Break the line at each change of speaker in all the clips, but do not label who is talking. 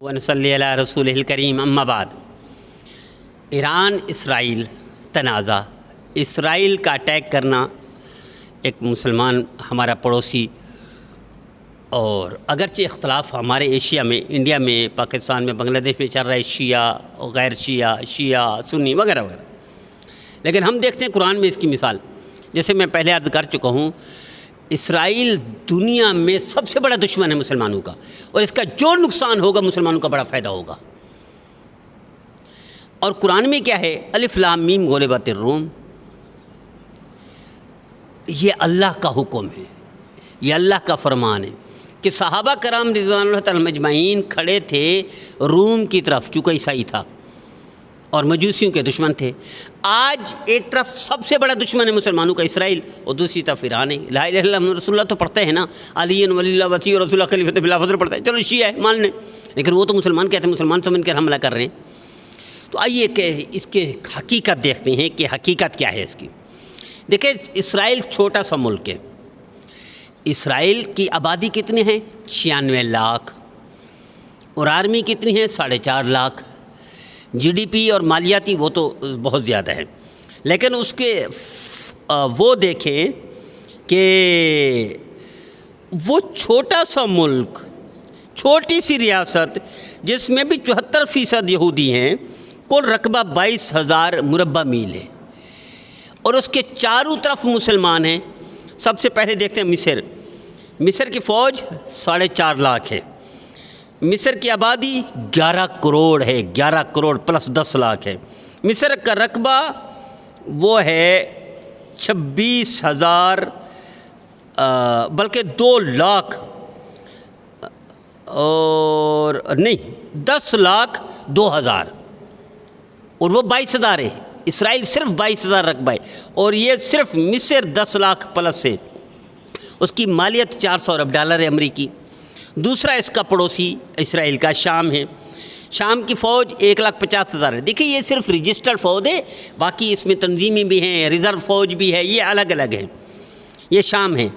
ونصلی علی رسول الکریم اما بعد۔ ایران اسرائیل تنازع، اسرائیل کا اٹیک کرنا ایک مسلمان ہمارا پڑوسی، اور اگرچہ اختلاف ہمارے ایشیا میں، انڈیا میں، پاکستان میں، بنگلہ دیش میں چل رہا ہے، شیعہ غیر شیعہ سنی وغیرہ وغیرہ، لیکن ہم دیکھتے ہیں قرآن میں اس کی مثال، جیسے میں پہلے عرض کر چکا ہوں، اسرائیل دنیا میں سب سے بڑا دشمن ہے مسلمانوں کا، اور اس کا جو نقصان ہوگا مسلمانوں کا بڑا فائدہ ہوگا۔ اور قرآن میں کیا ہے؟ الف لام میم غلبت الروم، یہ اللہ کا حکم ہے، یہ اللہ کا فرمان ہے کہ صحابہ کرام رضوان اللہ تعالی مجمعین کھڑے تھے روم کی طرف، چونکہ عیسائی تھا اور مجوسیوں کے دشمن تھے۔ آج ایک طرف سب سے بڑا دشمن ہے مسلمانوں کا اسرائیل، اور دوسری طرف ایران ہے۔ لا الہ الا اللہ رسول اللہ تو پڑھتے ہیں نا، علی ولی اللہ وسیع رسول اللہ خلیفۃ بلا فضل پڑھتے ہیں، چلو شیعہ ہے مان لیں، لیکن وہ تو مسلمان کہتے ہیں، مسلمان سمجھ کر حملہ کر رہے ہیں۔ تو آئیے کہ اس کے حقیقت دیکھتے ہیں کہ حقیقت کیا ہے اس کی۔ دیکھیں، اسرائیل چھوٹا سا ملک ہے، اسرائیل کی آبادی کتنی ہے؟ 96 لاکھ، اور آرمی کتنی ہے؟ 4.5 لاکھ۔ جی ڈی پی اور مالیاتی وہ تو بہت زیادہ ہے، لیکن اس کے وہ دیکھیں کہ وہ چھوٹا سا ملک، چھوٹی سی ریاست جس میں بھی 74% یہودی ہیں، کل رقبہ 22,000 مربع میل ہے، اور اس کے چاروں طرف مسلمان ہیں۔ سب سے پہلے دیکھتے ہیں مصر کی فوج 4.5 لاکھ ہے، مصر کی آبادی 11 کروڑ ہے، 11 کروڑ پلس 10 لاکھ ہے۔ مصر کا رقبہ وہ ہے 26,000 بلکہ 2 لاکھ اور نہیں 10,02,000، اور وہ 22,000 ہے۔ اسرائیل صرف 22,000 رقبہ ہے، اور یہ صرف مصر 10 لاکھ پلس ہے۔ اس کی مالیت 400 ارب ڈالر ہے امریکی۔ دوسرا اس کا پڑوسی اسرائیل کا شام ہے، شام کی فوج 1,50,000 ہے۔ دیکھیں، یہ صرف رجسٹرڈ فوج ہے، باقی اس میں تنظیمی بھی ہیں، ریزرو فوج بھی ہے، یہ الگ الگ ہے۔ یہ شام ہے،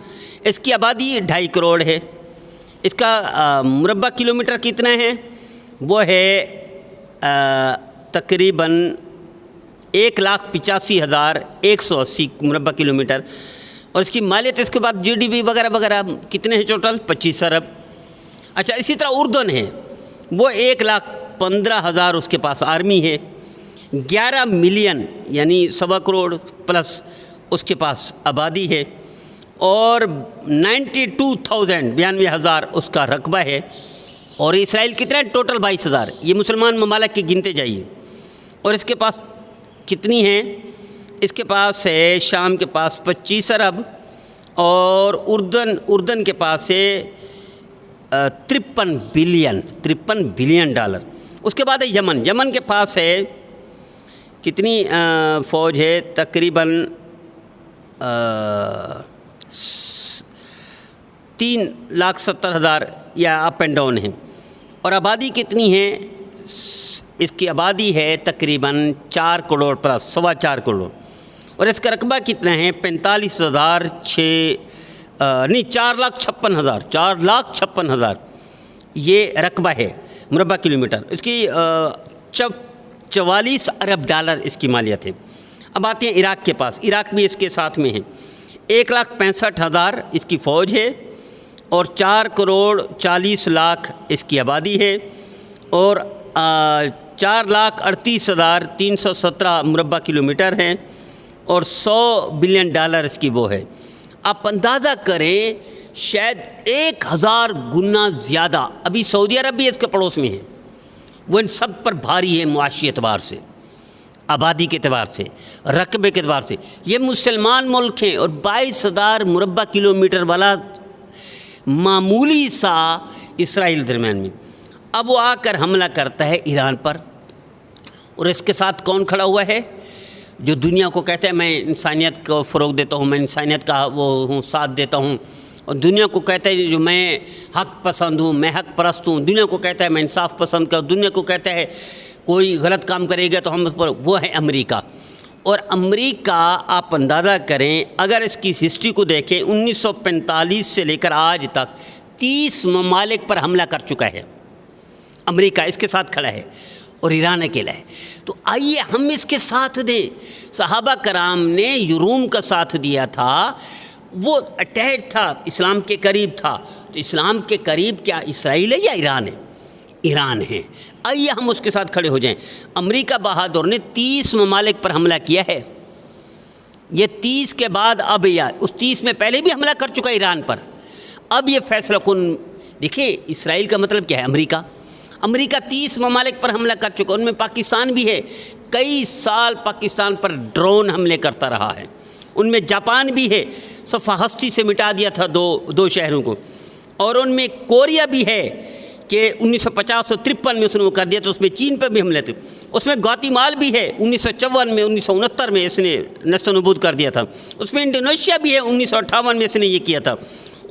اس کی آبادی 2.5 کروڑ ہے۔ اس کا مربع کلومیٹر کتنا ہے؟ وہ ہے تقریباً 1,85,180 مربع کلومیٹر، اور اس کی مالیت اس کے بعد جی ڈی پی وغیرہ وغیرہ کتنے ہیں ٹوٹل؟ 25 ارب۔ اچھا، اسی طرح اردن ہے، وہ 1,15,000 اس کے پاس آرمی ہے، 11 ملین یعنی 1.25 کروڑ پلس اس کے پاس آبادی ہے، اور 92,000 اس کا رقبہ ہے۔ اور اسرائیل کتنا ہے ٹوٹل؟ 22,000۔ یہ مسلمان ممالک کے گنتے جائیے، اور اس کے پاس کتنی ہیں؟ اس کے پاس ہے شام کے پاس 25 ارب، اور اردن کے پاس ہے 53 بلین ڈالر۔ اس کے بعد ہے یمن کے پاس ہے کتنی فوج ہے؟ تقریباً 3,70,000 یا اپ اینڈ ڈاؤن ہیں، اور آبادی کتنی ہے؟ اس کی آبادی ہے تقریباً 4 کروڑ پلس 4.25 کروڑ، اور اس کا رقبہ کتنا ہے؟ 4,56,000 یہ رقبہ ہے مربع کلومیٹر۔ اس کی 44 ارب ڈالر اس کی مالیت ہے۔ اب آتے ہیں عراق کے پاس، عراق بھی اس کے ساتھ میں ہے، 1,65,000 اس کی فوج ہے، اور 4 کروڑ 40 لاکھ اس کی آبادی ہے، اور 4,38,317 مربع کلومیٹر ہیں، اور 100 بلین ڈالر اس کی وہ ہے۔ آپ اندازہ کریں، شاید 1,000 گنا زیادہ۔ ابھی سعودی عرب بھی اس کے پڑوس میں ہے، وہ ان سب پر بھاری ہے معاشی اعتبار سے، آبادی کے اعتبار سے، رقبے کے اعتبار سے۔ یہ مسلمان ملک ہیں، اور 22,000 مربع کلومیٹر والا معمولی سا اسرائیل درمیان میں۔ اب وہ آ کر حملہ کرتا ہے ایران پر، اور اس کے ساتھ کون کھڑا ہوا ہے؟ جو دنیا کو کہتا ہے میں انسانیت کو فروغ دیتا ہوں، میں انسانیت کا ساتھ دیتا ہوں، اور دنیا کو کہتا ہے جو میں حق پسند ہوں، میں حق پرست ہوں، دنیا کو کہتا ہے میں انصاف پسند کا، دنیا کو کہتا ہے کوئی غلط کام کرے گا تو ہم اس پر، وہ ہے امریکہ۔ اور امریکہ آپ اندازہ کریں، اگر اس کی ہسٹری کو دیکھیں، 1945 سے لے کر آج تک 30 ممالک پر حملہ کر چکا ہے، امریکہ اس کے ساتھ کھڑا ہے اور ایران اکیلا ہے. تو آئیے ہم اس کے ساتھ دیں. صحابہ کرام نے روم کا ساتھ دیا تھا، وہ اٹیچ تھا، اسلام کے قریب تھا. تو اسلام کے قریب کیا اسرائیل ہے یا ایران ہے؟ ایران ہے. آئیے ہم اس کے ساتھ کھڑے ہو جائیں. امریکہ بہادر نے 30 ممالک پر حملہ کیا ہے. یہ 30 کے بعد اب اس 30 میں پہلے بھی حملہ کر چکا ایران پر. اب یہ فیصلہ کن. دیکھیے اسرائیل کا مطلب کیا ہے؟ امریکہ 30 ممالک پر حملہ کر چکا، ان میں پاکستان بھی ہے. کئی سال پاکستان پر ڈرون حملے کرتا رہا ہے. ان میں جاپان بھی ہے، صفحہ ہستی سے مٹا دیا تھا دو شہروں کو. اور ان میں کوریا بھی ہے کہ 1950 اور 53 میں اس نے وہ کر دیا، تو اس میں چین پہ بھی حملے تھے. اس میں گواتیمال بھی ہے 1954 میں، 1969 میں اس نے نشت و نبود کر دیا تھا. اس میں انڈونیشیا بھی ہے 1958 میں اس نے یہ کیا تھا.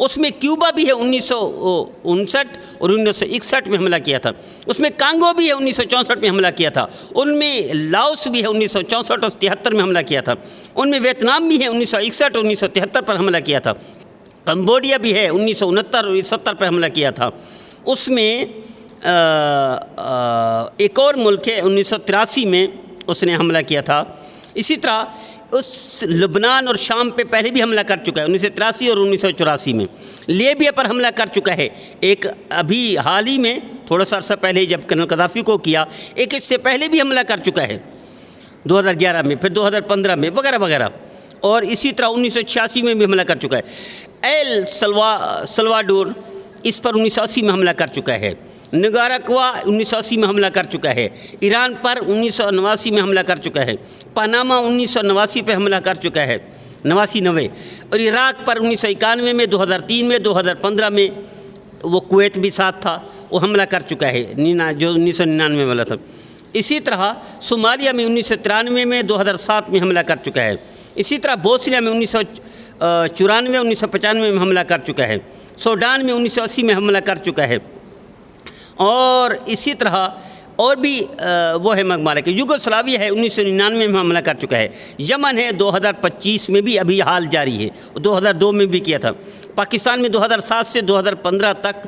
اس میں کیوبا بھی ہے 1959 اور 1961 میں حملہ کیا تھا. اس میں کانگو بھی ہے 1964 میں حملہ کیا تھا. ان میں لاؤس بھی ہے 1964 اور 73 میں حملہ کیا تھا. ان میں ویتنام بھی ہے 1961 اور 1973 پر حملہ کیا تھا. کمبوڈیا بھی ہے 1969 اور 70 پر حملہ کیا تھا. اس میں ایک اور ملک ہے 1983 میں اس نے حملہ کیا تھا. اسی طرح اس لبنان اور شام پہ پہلے بھی حملہ کر چکا ہے 1983 اور 1984 میں. لیبیا پر حملہ کر چکا ہے ایک ابھی حال ہی میں تھوڑا سا عرصہ پہلے جب کرنل قذافی کو کیا. ایک اس سے پہلے بھی حملہ کر چکا ہے 2011 میں، پھر 2015 میں وغیرہ وغیرہ. اور اسی طرح 1986 میں بھی حملہ کر چکا ہے. سلواڈور اس پر 1980 میں حملہ کر چکا ہے. نگاراکوا 1980 میں حملہ کر چکا ہے. ایران پر 1989 میں حملہ کر چکا ہے. پاناما 1989 پہ حملہ کر چکا ہے، 89. اور عراق پر 1991 میں، 2003 میں، 2015 میں وہ کویت بھی ساتھ تھا، وہ حملہ کر چکا ہے جو 1999 والا تھا. اسی طرح صومالیہ میں 1993 میں، 2007 میں حملہ کر چکا ہے. اسی طرح بوسنیا میں 1994 1995 میں حملہ کر چکا ہے. سوڈان میں 1980 میں حملہ کر چکا ہے. اور اسی طرح اور بھی وہ ہے ممالک. یوگوسلاویہ ہے 1999 میں حملہ کر چکا ہے. یمن ہے 2025 میں بھی ابھی حال جاری ہے، 2002 میں بھی کیا تھا. پاکستان میں 2007 سے 2015 تک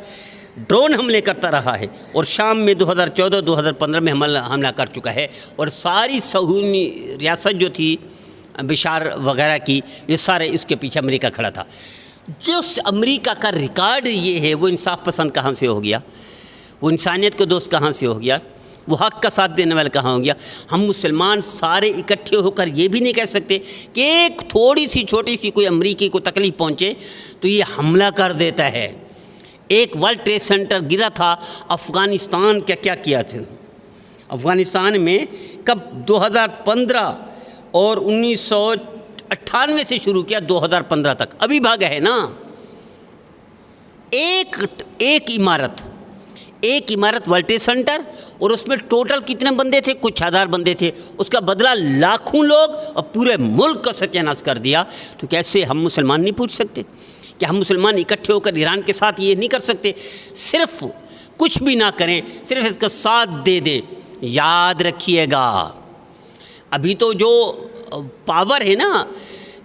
ڈرون حملے کرتا رہا ہے. اور شام میں 2014 2015 میں حملہ کر چکا ہے. اور ساری صہیونی ریاست جو تھی بشار وغیرہ کی، یہ سارے اس کے پیچھے امریکہ کھڑا تھا. جس امریکہ کا ریکارڈ یہ ہے، وہ انصاف پسند کہاں سے ہو گیا؟ وہ انسانیت کے دوست کہاں سے ہو گیا؟ وہ حق کا ساتھ دینے والا کہاں ہو گیا؟ ہم مسلمان سارے اکٹھے ہو کر یہ بھی نہیں کہہ سکتے کہ ایک تھوڑی سی چھوٹی سی کوئی امریکی کو تکلیف پہنچے تو یہ حملہ کر دیتا ہے. ایک ورلڈ ٹریڈ سینٹر گرا تھا افغانستان، کیا تھا افغانستان میں کب؟ 2015 اور 1998 سے شروع کیا 2015 تک، ابھی بھاگا ہے نا. ایک عمارت ورلڈ ٹریڈ سینٹر، اور اس میں ٹوٹل کتنے بندے تھے؟ کچھ ہزار بندے تھے. اس کا بدلہ لاکھوں لوگ اور پورے ملک کا ستیہ ناش کر دیا. تو کیسے ہم مسلمان نہیں پوچھ سکتے کہ ہم مسلمان اکٹھے ہو کر ایران کے ساتھ یہ نہیں کر سکتے؟ صرف کچھ بھی نہ کریں، صرف اس کا ساتھ دے دیں. یاد رکھیے گا ابھی تو جو پاور ہے نا،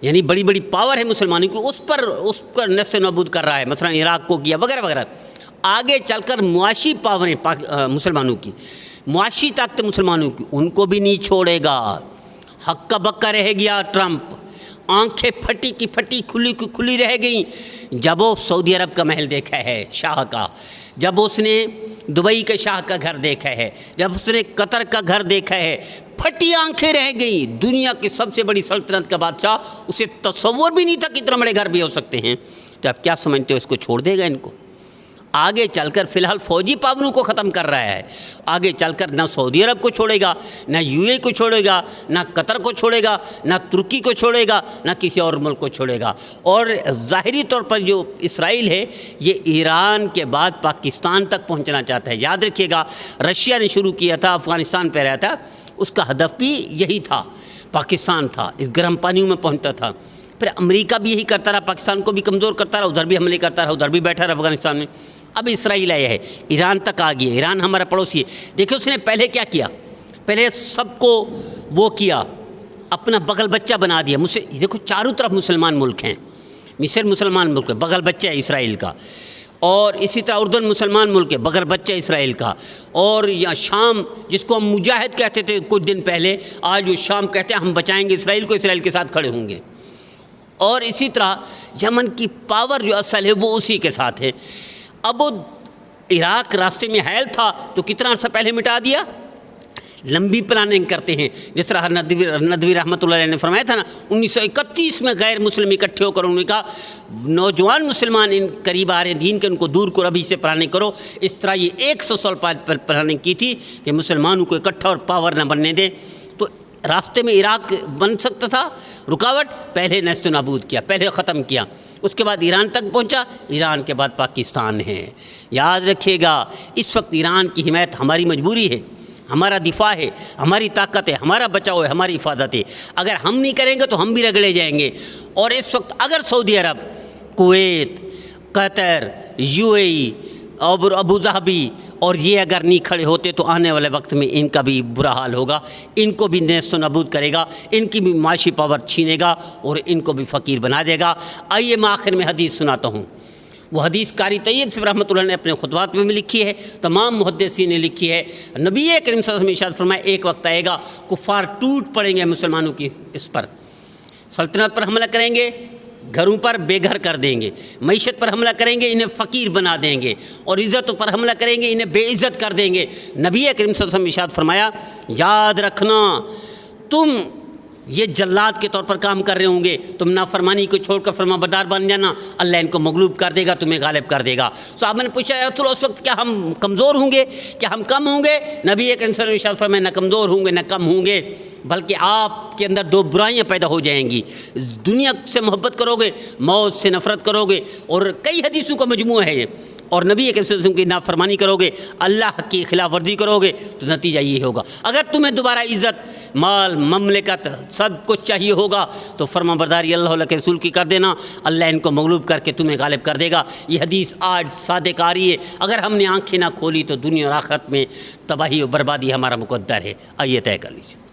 یعنی بڑی بڑی پاور ہے مسلمانوں کی، اس پر نشت و نابود کر رہا ہے. مثلا عراق کو کیا وغیرہ وغیرہ. آگے چل کر معاشی پاوریں مسلمانوں کی، معاشی طاقت مسلمانوں کی، ان کو بھی نہیں چھوڑے گا. حق کا بکا رہ گیا ٹرمپ. آنکھیں پھٹی کی پھٹی، کھلی کی کھلی رہ گئیں جب وہ سعودی عرب کا محل دیکھا ہے شاہ کا، جب اس نے دبئی کے شاہ کا گھر دیکھا ہے، جب اس نے قطر کا گھر دیکھا ہے. پھٹی آنکھیں رہ گئیں. دنیا کی سب سے بڑی سلطنت کا بادشاہ، اسے تصور بھی نہیں تھا کہ اتنا بڑے گھر بھی ہو سکتے ہیں. تو آپ کیا سمجھتے ہو اس کو چھوڑ دے گا؟ ان کو آگے چل کر فی الحال فوجی پاوروں کو ختم کر رہا ہے. آگے چل کر نہ سعودی عرب کو چھوڑے گا، نہ UAE کو چھوڑے گا، نہ قطر کو چھوڑے گا، نہ ترکی کو چھوڑے گا، نہ کسی اور ملک کو چھوڑے گا. اور ظاہری طور پر جو اسرائیل ہے یہ ایران کے بعد پاکستان تک پہنچنا چاہتا ہے. یاد رکھیے گا رشیا نے شروع کیا تھا، افغانستان پہ رہا تھا، اس کا ہدف بھی یہی تھا، پاکستان تھا. اس گرم پانیوں میں پہنچتا تھا. پھر امریکہ بھی یہی کرتا رہا، پاکستان کو بھی کمزور کرتا رہا، ادھر بھی حملے کرتا رہا، ادھر بھی بیٹھا رہا افغانستان میں. اب اسرائیل آیا ہے، ایران تک آ گیا. ایران ہمارا پڑوسی ہے. دیکھیں اس نے پہلے کیا کیا؟ پہلے سب کو وہ کیا، اپنا بغل بچہ بنا دیا. دیکھو چاروں طرف مسلمان ملک ہیں، مصر مسلمان ملک ہے، بغل بچہ ہے اسرائیل کا. اور اسی طرح اردن مسلمان ملک ہے بغیر بچہ اسرائیل کا، اور یا شام جس کو ہم مجاہد کہتے تھے کچھ دن پہلے، آج وہ شام کہتے ہیں ہم بچائیں گے اسرائیل کو، اسرائیل کے ساتھ کھڑے ہوں گے۔ اور اسی طرح یمن کی پاور جو اصل ہے وہ اسی کے ساتھ ہے۔ اب وہ عراق راستے میں حائل تھا تو کتنا عرصہ پہلے مٹا دیا۔ لمبی پلاننگ کرتے ہیں، جس طرح ندوی رحمۃ اللہ علیہ نے فرمایا تھا نا، 1931 میں غیر مسلم اکٹھے ہو کر انہوں نے کہا نوجوان مسلمان ان قریب آ رہے ہیں دین کے، ان کو دور کرو، ابھی سے پلاننگ کرو۔ اس طرح یہ 100 سال پر پلاننگ کی تھی کہ مسلمانوں کو اکٹھا اور پاور نہ بننے دیں۔ تو راستے میں عراق بن سکتا تھا رکاوٹ، پہلے نیست و نابود کیا، پہلے ختم کیا، اس کے بعد ایران تک پہنچا، ایران کے بعد پاکستان ہے۔ یاد رکھیے گا اس وقت ایران کی حمایت ہماری مجبوری ہے، ہمارا دفاع ہے، ہماری طاقت ہے، ہمارا بچاؤ ہے، ہماری حفاظت ہے۔ اگر ہم نہیں کریں گے تو ہم بھی رگڑے جائیں گے۔ اور اس وقت اگر سعودی عرب، کویت، قطر، UAE اور ابو ظہبی اور یہ اگر نہیں کھڑے ہوتے تو آنے والے وقت میں ان کا بھی برا حال ہوگا، ان کو بھی نیست و نابود کرے گا، ان کی بھی معاشی پاور چھینے گا اور ان کو بھی فقیر بنا دے گا۔ آئیے میں آخر میں حدیث سناتا ہوں۔ وہ حدیث قاری طیب سے رحمۃ اللہ نے اپنے خطبات میں بھی لکھی ہے، تمام محدثین نے لکھی ہے۔ نبی کریم صلی اللہ علیہ وسلم نے ارشاد فرمایا ایک وقت آئے گا کفار ٹوٹ پڑیں گے مسلمانوں کی اس پر، سلطنت پر حملہ کریں گے، گھروں پر بے گھر کر دیں گے، معیشت پر حملہ کریں گے، انہیں فقیر بنا دیں گے، اور عزتوں پر حملہ کریں گے، انہیں بے عزت کر دیں گے۔ نبی کریم صلی اللہ علیہ وسلم نے ارشاد فرمایا یاد رکھنا تم یہ جلاد کے طور پر کام کر رہے ہوں گے، تم نافرمانی کو چھوڑ کر فرما بردار بن جانا، اللہ ان کو مغلوب کر دے گا، تمہیں غالب کر دے گا۔ صحابہ نے پوچھا یا رسول اللہ اس وقت کیا ہم کمزور ہوں گے، کیا ہم کم ہوں گے؟ نبی کریم صلی اللہ علیہ وسلم نے ارشاد فرمایا نہ کمزور ہوں گے نہ کم ہوں گے، بلکہ آپ کے اندر دو برائیاں پیدا ہو جائیں گی، دنیا سے محبت کرو گے، موت سے نفرت کرو گے، اور کئی حدیثوں کا مجموعہ ہے یہ، اور نبی کریم صلی اللہ علیہ وسلم کی نافرمانی کرو گے، اللہ کی خلاف ورزی کرو گے تو نتیجہ یہ ہوگا۔ اگر تمہیں دوبارہ عزت، مال، مملکت سب کچھ چاہیے ہوگا تو فرما برداری اللہ کے رسول کی کر دینا، اللہ ان کو مغلوب کر کے تمہیں غالب کر دے گا۔ یہ حدیث آج صادق آ رہی ہے، اگر ہم نے آنکھیں نہ کھولی تو دنیا اور آخرت میں تباہی و بربادی ہمارا مقدر ہے۔ آئیے طے کر لیجیے۔